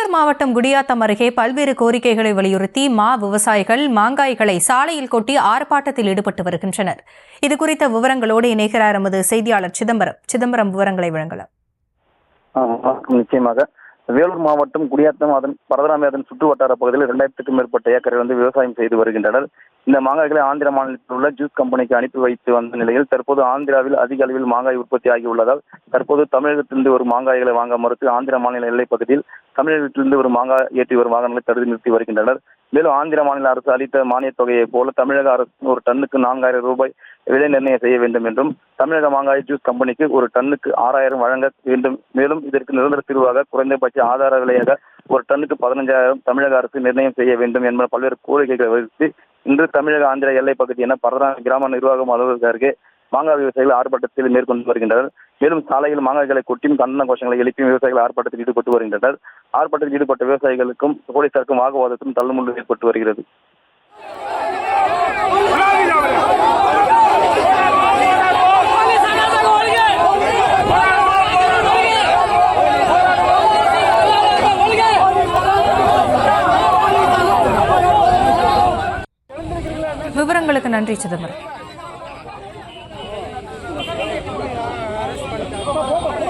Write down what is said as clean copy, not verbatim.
வேலூர் மாவட்டம் குடியாத்தம் அருகே பல்வேறு கோரிக்கைகளை வலியுறுத்தி விவசாயிகள் மாங்காய்களை சாலையில் கொட்டி ஆர்ப்பாட்டத்தில் ஈடுபட்டு வருகின்றனர். இதுகுறித்த விவரங்களோடு இணைகிறார் எமது செய்தியாளர் சிதம்பரம் விவரங்களை வழங்கலாம். நிச்சயமாக வேலூர் மாவட்டம் குடியாத்தம் அதன் பரதராமி அதன் சுற்று வட்டார பகுதியில் 2000க்கும் மேற்பட்ட ஏக்கரை விவசாயம் செய்து வருகின்றனர். இந்த மாங்காய்களை ஆந்திர மாநிலத்தில் உள்ள ஜூஸ் கம்பெனிக்கு அனுப்பி வைத்து வந்த நிலையில் தற்போது ஆந்திராவில் அதிக அளவில் மாங்காய் உற்பத்தி ஆகியுள்ளதால் தற்போது தமிழகத்திலிருந்து ஒரு மாங்காய்களை வாங்க மறுத்து ஆந்திர மாநில எல்லைப் பகுதியில் தமிழகத்திலிருந்து ஒரு மாங்காய் ஏற்றி வரும் வாகனங்களை தடுத்து நிறுத்தி வருகின்றனர். மேலும் ஆந்திர மாநில அரசு அளித்த மானியத் தொகையை போல தமிழக அரசு ஒரு டன்னுக்கு 4000 ரூபாய் விலை நிர்ணயம் செய்ய வேண்டும் என்றும் தமிழக மாங்காய் ஜூஸ் கம்பெனிக்கு ஒரு டன்னுக்கு 6000 வழங்க வேண்டும். மேலும் இதற்கு நிரந்தர தீர்வாக குறைந்தபட்ச ஆதார விலையாக ஒரு டன்னுக்கு 15000 தமிழக அரசு நிர்ணயம் செய்ய வேண்டும் என்பது பல்வேறு கோரிக்கைகளை வலியுறுத்தி இன்று தமிழக ஆந்திர எல்லைப் பகுதி என பரதராமி கிராம நிர்வாகம் அலுவலக அருகே மாங்காய் விவசாயிகள் ஆர்ப்பாட்டத்தில் மேற்கொண்டு வருகின்றனர். மேலும் சாலையில் மாங்காய்களை கொட்டியும் கண்டன கோஷங்களை எழுப்பியும் விவசாயிகள் ஆர்ப்பாட்டத்தில் ஈடுபட்டு வருகின்றனர். ஆர்ப்பாட்டத்தில் ஈடுபட்ட விவசாயிகளுக்கும் போலீசாருக்கும் வாக்குவாதத்தும் தள்ளுமுள்ளு ஏற்பட்டு வருகிறது. விவரங்களுக்கு நன்றி சிதம்பரம்.